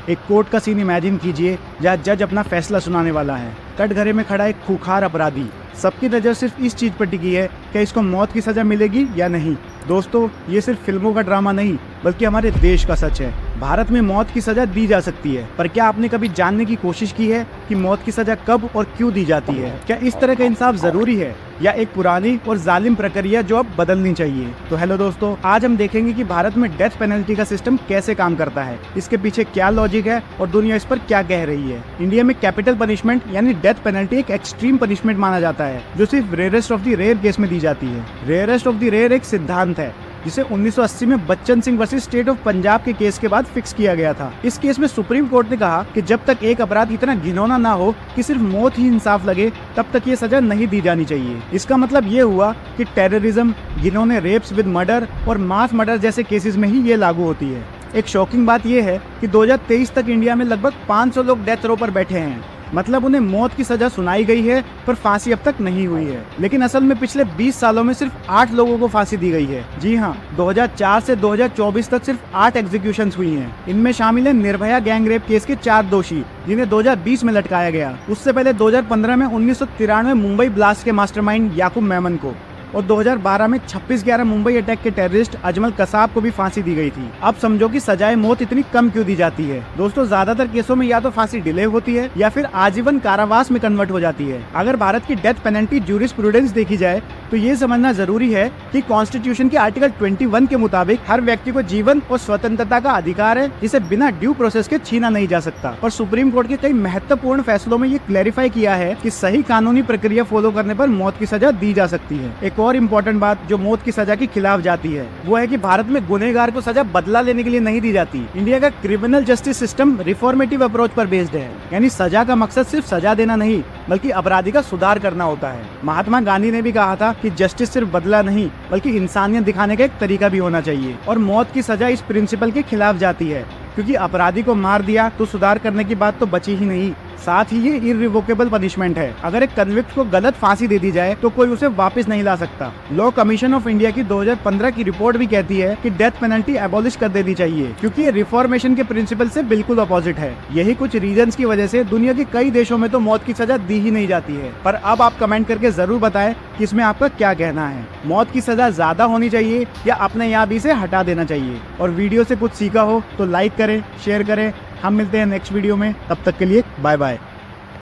एक कोर्ट का scene imagine कीजिए जहाँ जज अपना फैसला सुनाने वाला है। कटघरे में खड़ा एक खूंखार अपराधी, सबकी नज़र सिर्फ इस चीज़ पर टिकी है कि इसको मौत की सज़ा मिलेगी या नहीं। दोस्तों, ये सिर्फ फिल्मों का ड्रामा नहीं बल्कि हमारे देश का सच है। भारत में मौत की सज़ा दी जा सकती है, पर क्या आपने कभी जानने की कोशिश की है कि मौत की सज़ा कब और क्यों दी जाती है? क्या इस तरह का इंसाफ ज़रूरी है या एक पुरानी और जालिम प्रक्रिया जो अब बदलनी चाहिए? तो हेलो दोस्तों, आज हम देखेंगे कि भारत में डेथ पेनल्टी का सिस्टम कैसे काम करता है, इसके पीछे क्या लॉजिक है और दुनिया इस पर क्या कह रही है। इंडिया में कैपिटल पनिशमेंट यानी डेथ पेनल्टी एक एक्सट्रीम पनिशमेंट माना जाता है जो सिर्फ rarest of the rare case में दी जाती है। रेयरेस्ट ऑफ द रेयर एक सिद्धांत है जिसे 1980 में Bachchan Singh versus state of Punjab के केस के बाद फिक्स किया गया था। इस केस में सुप्रीम कोर्ट ने कहा कि जब तक एक अपराध इतना घिनौना ना हो कि सिर्फ मौत ही इंसाफ लगे, तब तक ये सजा नहीं दी जानी चाहिए। इसका मतलब ये हुआ कि टेररिज्म, घिनौने रेप्स विद मर्डर और मास मर्डर जैसे केसेस में ही ये लागू होती है। एक शॉकिंग बात यह है कि 2023 तक इंडिया में लगभग 500 लोग डेथ रो पर बैठे हैं, मतलब उन्हें मौत की सजा सुनाई गई है पर फांसी अब तक नहीं हुई है। लेकिन असल में पिछले 20 सालों में सिर्फ 8 लोगों को फांसी दी गई है। जी हाँ, 2004 से 2024 तक सिर्फ 8 एग्जीक्यूशंस हुई हैं। इनमें शामिल है निर्भया गैंग रेप केस के 4 दोषी जिन्हें 2020 में लटकाया गया। उससे पहले 2015 में 1993 मुंबई ब्लास्ट के मास्टरमाइंड याकूब मेमन को और 2012 में 26/11 मुंबई अटैक के टेररिस्ट अजमल कसाब को भी फांसी दी गई थी। अब समझो कि सजाए मौत इतनी कम क्यों दी जाती है। दोस्तों, ज्यादातर केसों में या तो फांसी डिले होती है या फिर आजीवन कारावास में कन्वर्ट हो जाती है। अगर भारत की डेथ पेनल्टी ज्यूरिस्प्रूडेंस देखी जाए तो ये समझना जरूरी है कि कॉन्स्टिट्यूशन के आर्टिकल 21 के मुताबिक हर व्यक्ति को जीवन और स्वतंत्रता का अधिकार है जिसे बिना ड्यू प्रोसेस के छीना नहीं जा सकता। और सुप्रीम कोर्ट के कई महत्वपूर्ण फैसलों में ये क्लैरिफाई किया है कि सही कानूनी प्रक्रिया फॉलो करने पर मौत की सजा दी जा सकती है। एक और इम्पोर्टेंट बात जो मौत की सजा के खिलाफ जाती है वो है कि भारत में गुनहगार को सजा बदला लेने के लिए नहीं दी जाती। इंडिया का criminal justice system reformative approach पर बेस्ड है, यानी सजा का मकसद सिर्फ सजा देना नहीं बल्कि अपराधी का सुधार करना होता है। महात्मा गांधी ने भी कहा था कि जस्टिस सिर्फ बदला नहीं बल्कि इंसानियत दिखाने का एक तरीका भी होना चाहिए। और मौत की सजा इस प्रिंसिपल के खिलाफ जाती है, क्योंकि अपराधी को मार दिया तो सुधार करने की बात तो बची ही नहीं, साथ ही ये इररिवोकेबल पनिशमेंट है। अगर एक कन्विक्ट को गलत फांसी दे दी जाए तो कोई उसे वापस नहीं ला सकता। लॉ कमीशन ऑफ इंडिया की 2015 की रिपोर्ट भी कहती है कि डेथ पेनल्टी एबॉलिश कर देनी चाहिए, क्योंकि ये रिफॉर्मेशन के प्रिंसिपल से बिल्कुल अपोजिट है। यही कुछ रीजंस की वजह से दुनिया के कई देशों में तो मौत की सजा दी ही नहीं जाती है। पर अब आप कमेंट करके जरूर बताएं कि इसमें आपका क्या कहना है। मौत की सजा ज्यादा होनी चाहिए या अपने यहाँ भी इसे हटा देना चाहिए? और वीडियो से कुछ सीखा हो तो लाइक करें, शेयर करें। हम मिलते हैं नेक्स्ट वीडियो में, तब तक के लिए बाय बाय।